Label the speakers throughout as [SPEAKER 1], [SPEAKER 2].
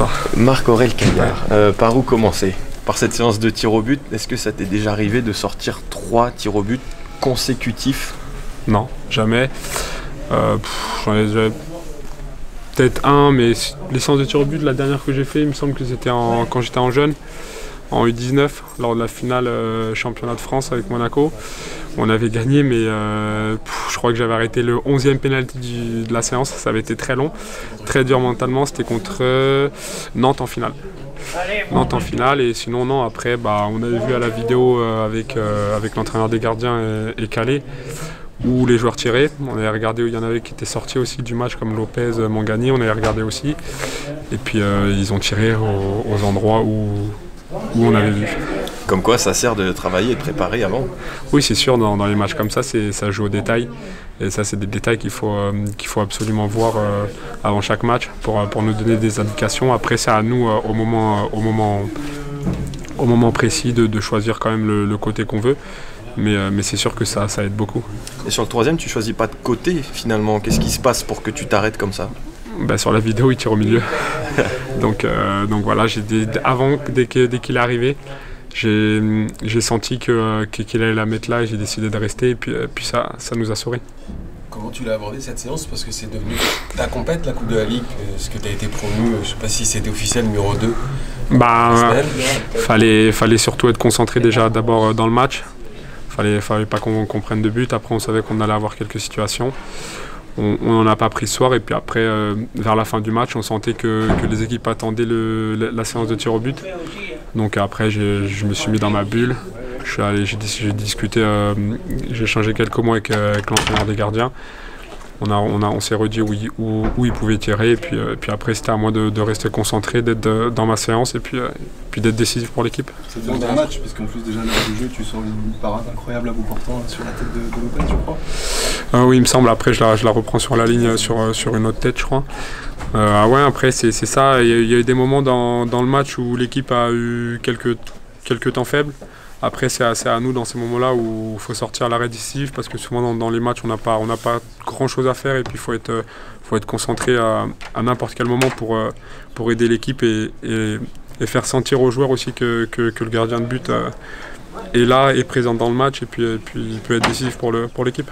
[SPEAKER 1] Bonsoir.
[SPEAKER 2] Marc-Aurèle Caillard, par où commencer? Par cette séance de tir au but, est-ce que ça t'est déjà arrivé de sortir 3 tirs au but consécutifs?
[SPEAKER 1] Non, jamais. J'en ai déjà peut-être un, mais les séances de tir au but, la dernière que j'ai fait, il me semble que c'était quand j'étais en jeune, en U19, lors de la finale championnat de France avec Monaco. On avait gagné, mais je crois que j'avais arrêté le 11e pénalty de la séance. Ça avait été très long, très dur mentalement. C'était contre Nantes en finale. Nantes en finale, et sinon non, après on avait vu à la vidéo avec l'entraîneur des gardiens et Calais, où les joueurs tiraient. On avait regardé où il y en avait qui étaient sortis aussi du match, comme Lopez, Mangani, on avait regardé aussi. Et puis ils ont tiré aux endroits où on avait vu.
[SPEAKER 2] Comme quoi ça sert de travailler et de préparer avant?
[SPEAKER 1] Oui, c'est sûr, dans les matchs comme ça, ça joue au détail. Et ça, c'est des détails qu'il faut absolument voir avant chaque match pour nous donner des indications. Après, c'est à nous, au moment précis, de choisir quand même le côté qu'on veut. Mais c'est sûr que ça aide beaucoup.
[SPEAKER 2] Et sur le 3e, tu choisis pas de côté finalement. Qu'est-ce qui se passe pour que tu t'arrêtes comme ça?
[SPEAKER 1] Sur la vidéo, il tire au milieu. donc voilà, dès qu'il est arrivé, j'ai senti qu'il allait la mettre là, et j'ai décidé de rester, et puis ça nous a souri.
[SPEAKER 3] Comment tu l'as abordé cette séance? Parce que c'est devenu ta compète, la Coupe de la Ligue, parce que tu as été promu, je sais pas si c'était officiel, numéro 2.
[SPEAKER 1] Fallait surtout être concentré déjà d'abord dans le match. Fallait pas qu'on prenne de but. Après, on savait qu'on allait avoir quelques situations. On n'en a pas pris ce soir, et puis après, vers la fin du match, on sentait que les équipes attendaient la séance de tir au but. Donc après, je me suis mis dans ma bulle. J'ai discuté, j'ai échangé quelques mots avec l'entraîneur des gardiens. On s'est redit où il pouvait tirer, et puis après c'était à moi de rester concentré, d'être dans ma séance, et puis d'être décisif pour l'équipe.
[SPEAKER 4] C'est dans un match, parce qu'en plus déjà lors du jeu, tu sors une parade incroyable à bout portant sur la tête de Lopez, je crois.
[SPEAKER 1] Oui, il me semble. Après, je la reprends sur la ligne, sur une autre tête, je crois. Ouais, après c'est ça. Il y a eu des moments dans le match où l'équipe a eu quelques temps faibles. Après, c'est à nous dans ces moments-là où il faut sortir l'arrêt décisif, parce que souvent dans les matchs, on n'a pas grand-chose à faire, et puis il faut être concentré à n'importe quel moment pour aider l'équipe et faire sentir aux joueurs aussi que le gardien de but est là, est présent dans le match, et puis il peut être décisif pour l'équipe.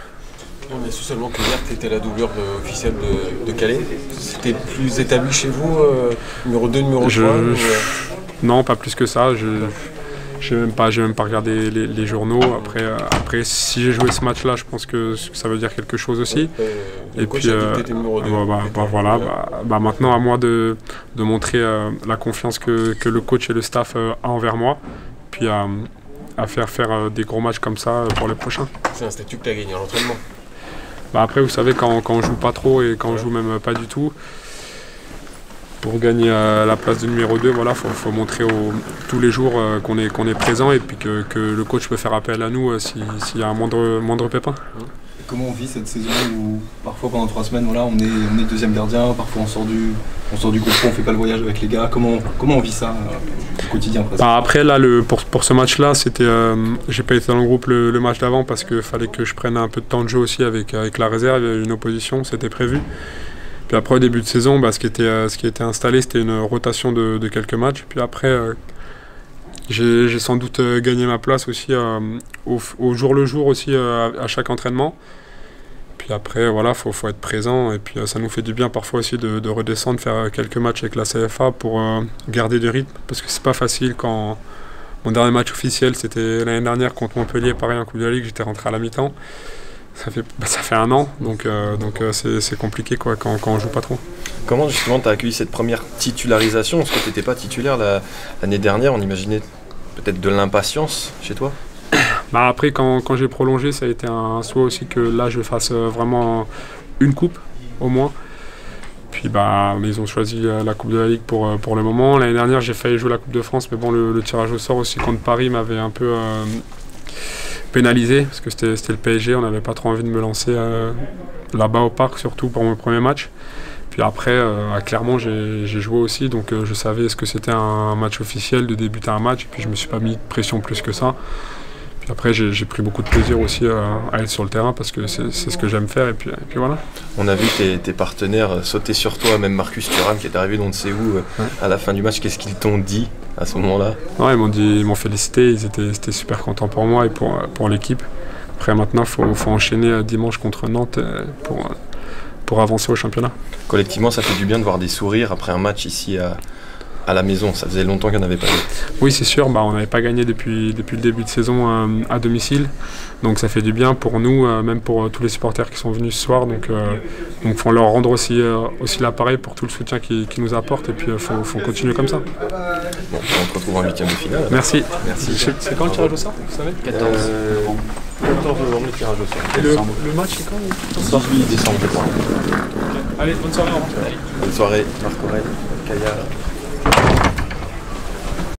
[SPEAKER 3] On a su seulement que hier, tu étais la doublure officielle de Calais. C'était plus établi chez vous, numéro 2, numéro 3
[SPEAKER 1] Non, pas plus que ça. Je n'ai même pas regardé les journaux. Après, si j'ai joué ce match-là, je pense que ça veut dire quelque chose aussi. Et puis, maintenant, à moi de montrer la confiance que le coach et le staff a envers moi, puis à faire des gros matchs comme ça pour les prochains.
[SPEAKER 3] C'est un statut que tu as gagné à l'entraînement.
[SPEAKER 1] Après, vous savez, quand on joue pas trop et quand on joue même pas du tout, pour gagner la place de numéro 2, voilà, faut montrer tous les jours qu'on est présent, et puis que le coach peut faire appel à nous s'il y a un moindre pépin.
[SPEAKER 4] Comment on vit cette saison où parfois pendant 3 semaines, voilà, on est deuxième gardien, parfois on sort du groupe, on fait pas le voyage avec les gars. Comment on vit ça au quotidien presque?
[SPEAKER 1] Après là, pour ce match-là, j'ai pas été dans le groupe le match d'avant, parce qu'il fallait que je prenne un peu de temps de jeu aussi avec la réserve. Il y avait une opposition, c'était prévu. Puis après, au début de saison, ce qui était installé, c'était une rotation de quelques matchs. Puis après, j'ai sans doute gagné ma place aussi au jour le jour aussi, à chaque entraînement. Puis après, voilà, faut être présent, et puis ça nous fait du bien parfois aussi de redescendre, faire quelques matchs avec la CFA pour garder du rythme, parce que c'est pas facile. Quand mon dernier match officiel, c'était l'année dernière contre Montpellier, pareil en Coupe de la Ligue, j'étais rentré à la mi-temps. Ça fait 1 an, donc c'est compliqué quand on joue pas trop.
[SPEAKER 2] Comment justement tu as accueilli cette première titularisation? Parce que tu n'étais pas titulaire l'année dernière, on imaginait peut-être de l'impatience chez toi?
[SPEAKER 1] Après, quand j'ai prolongé, ça a été un souhait aussi que là je fasse vraiment une coupe au moins. Puis ils ont choisi la Coupe de la Ligue pour le moment. L'année dernière, j'ai failli jouer la Coupe de France, mais bon, le tirage au sort aussi contre Paris m'avait un peu pénalisé, parce que c'était le PSG, on n'avait pas trop envie de me lancer là-bas au parc, surtout pour mon premier match. Puis après, à Clermont, j'ai joué aussi, donc je savais ce que c'était un match officiel, de débuter un match, et puis je me suis pas mis de pression plus que ça. après, j'ai pris beaucoup de plaisir aussi à être sur le terrain parce que c'est ce que j'aime faire et puis voilà.
[SPEAKER 2] On a vu tes partenaires sauter sur toi, même Marcus Thuram qui est arrivé on ne sait où à la fin du match. Qu'est-ce qu'ils t'ont dit à ce moment-là?
[SPEAKER 1] Non, ils m'ont félicité, ils étaient super contents pour moi et pour l'équipe. Après maintenant, il faut enchaîner dimanche contre Nantes pour avancer au championnat.
[SPEAKER 2] Collectivement, ça fait du bien de voir des sourires après un match ici à la maison. Ça faisait longtemps qu'il n'y en avait pas eu.
[SPEAKER 1] Oui, c'est sûr, on n'avait pas gagné depuis le début de saison à domicile. Donc ça fait du bien pour nous, même pour tous les supporters qui sont venus ce soir. Donc faut leur rendre aussi l'appareil pour tout le soutien qu'ils nous apportent. Et puis faut continuer comme ça.
[SPEAKER 2] Bon, on se retrouve en 8e de finale.
[SPEAKER 1] Merci.
[SPEAKER 3] C'est quand le tirage au sort, vous savez?
[SPEAKER 2] 14 novembre, le tirage au sort.
[SPEAKER 1] Et le match c'est quand?
[SPEAKER 2] 18 décembre, je crois.
[SPEAKER 1] Allez, bonne soirée.
[SPEAKER 2] Bonne soirée, Marc Aurèle, Kaya.